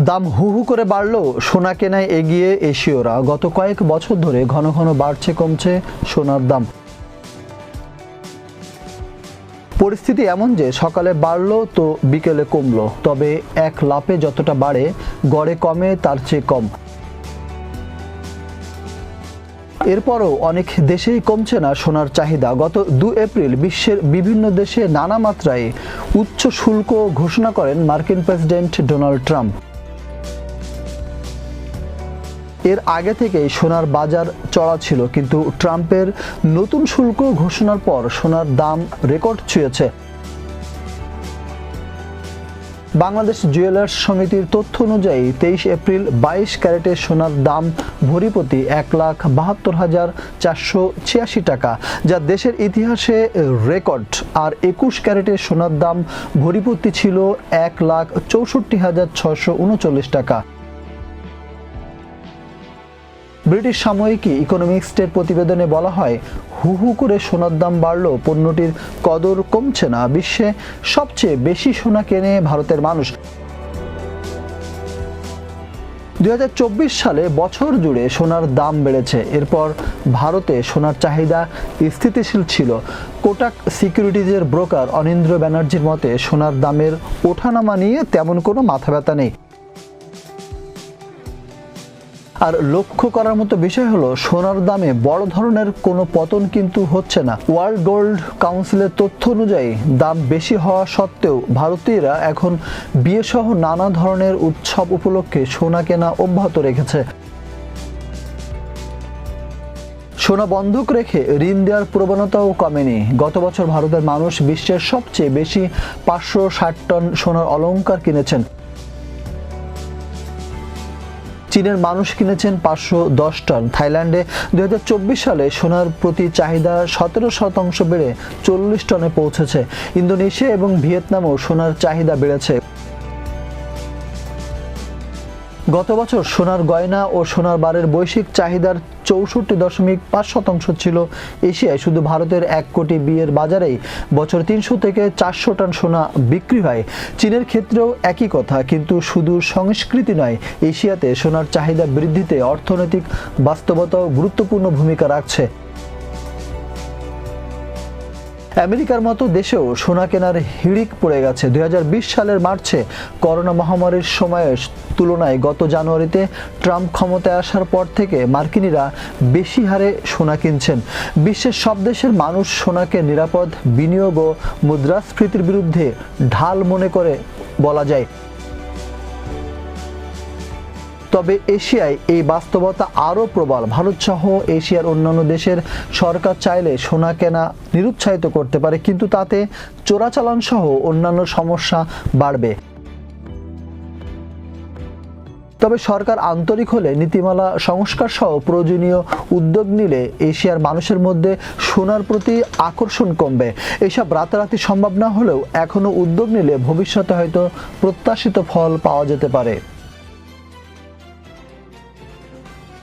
দাম হু হু করে বাড়লেও সোনা কেনায় এগিয়ে এশীয়রা। গত কয়েক বছর ধরে ঘন ঘন বাড়ছে কমছে সোনার দাম। পরিস্থিতি এমন যে সকালে বাড়লো তো বিকেলে কমলো, তবে এক লাফে যতটা বাড়ে গড়ে কমে তার চেয়ে কম। এরপরও অনেক দেশেই কমছে না সোনার চাহিদা। গত 2 এপ্রিল বিশ্বের বিভিন্ন দেশে নানা মাত্রায় উচ্চ শুল্ক ঘোষণা করেন মার্কিন প্রেসিডেন্ট ডোনাল্ড ট্রাম্প। এর আগে থেকেই সোনার বাজার চড়া ছিল, কিন্তু ট্রাম্পের নতুন শুল্ক ঘোষণার পর সোনার দাম রেকর্ড ছুঁয়েছে। বাংলাদেশ জুয়েলার্স সমিতির তথ্য অনুযায়ী 23 এপ্রিল 22 ক্যারেটের সোনার দাম ভরিপ্রতি 1,72,486 টাকা, যা দেশের ইতিহাসে রেকর্ড। আর 21 ক্যারেটের সোনার দাম ভরিপ্রতি ছিল 1,64,639 টাকা। ব্রিটিশ সাময়িকী ইকোনমিক্সের প্রতিবেদনে বলা হয়, হু হু করে সোনার দাম বাড়লেও পণ্যটির কদর কমছে না। বিশ্বে সবচেয়ে বেশি সোনা কেনে ভারতের মানুষ। 2024 সালে বছর জুড়ে সোনার দাম বেড়েছে। এরপর ভারতে সোনার চাহিদা স্থিতিশীল ছিল। কোটাক সিকিউরিটিজের ব্রোকার অনিন্দ্র ব্যানার্জির মতে, সোনার দামের ওঠানামা নিয়ে তেমন কোনো মাথা ব্যথা নেই। আর লক্ষ্য করার মতো বিষয় হলো, সোনার দামে বড় ধরনের কোনো পতন কিন্তু হচ্ছে না। ওয়ার্ল্ড গোল্ড কাউন্সিলের তথ্য অনুযায়ী দাম বেশি হওয়া সত্ত্বেও ভারতীয়রা এখন বিয়েসহ নানা ধরনের উৎসব উপলক্ষে সোনা কেনা অব্যাহত রেখেছে। সোনা বন্ধক রেখে ঋণ দেওয়ার প্রবণতাও কমেনি। গত বছর ভারতের মানুষ বিশ্বের সবচেয়ে বেশি 560 টন সোনার অলংকার কিনেছেন। চীনের মানুষ কিনেছেন 510 টন। থাইল্যান্ডে 2024 সালে সোনার প্রতি চাহিদা 17% বেড়ে 40 টনে পৌঁছেছে। ইন্দোনেশিয়া এবং ভিয়েতনামেও সোনার চাহিদা বেড়েছে। গত বছর সোনার গয়না ও সোনার বারের বৈশ্বিক চাহিদার 64.5% ছিল এশিয়ায়। শুধু ভারতের 1 কোটি বিয়ের বাজারেই বছর 300 থেকে 400 টন সোনা বিক্রি হয়। চীনের ক্ষেত্রেও একই কথা, কিন্তু শুধু সংস্কৃতি নয়, এশিয়াতে সোনার চাহিদা বৃদ্ধিতে অর্থনৈতিক বাস্তবতাও গুরুত্বপূর্ণ ভূমিকা রাখছে। আমেরিকার মতো দেশেও সোনা কেনার হিড়িক পড়ে গেছে। 2020 সালের মার্চে করোনা মহামারীর সময়ের তুলনায় গত জানুয়ারিতে ট্রাম্প ক্ষমতায় আসার পর থেকে মার্কিনিরা বেশি হারে সোনা কিনছেন। বিশ্বের সব দেশের মানুষ সোনাকে নিরাপদ বিনিয়োগ ও মুদ্রাস্ফীতির বিরুদ্ধে ঢাল মনে করে বলা যায়। তবে এশিয়ায় এই বাস্তবতা আরও প্রবল। ভারতসহ এশিয়ার অন্যান্য দেশের সরকার চাইলে সোনা কেনা নিরুৎসাহিত করতে পারে, কিন্তু তাতে চোরাচালান সহ অন্যান্য সমস্যা বাড়বে। তবে সরকার আন্তরিক হলে, নীতিমালা সংস্কার সহ প্রয়োজনীয় উদ্যোগ নিলে এশিয়ার মানুষের মধ্যে সোনার প্রতি আকর্ষণ কমবে। এসব রাতারাতি সম্ভব না হলেও এখনও উদ্যোগ নিলে ভবিষ্যতে হয়তো প্রত্যাশিত ফল পাওয়া যেতে পারে।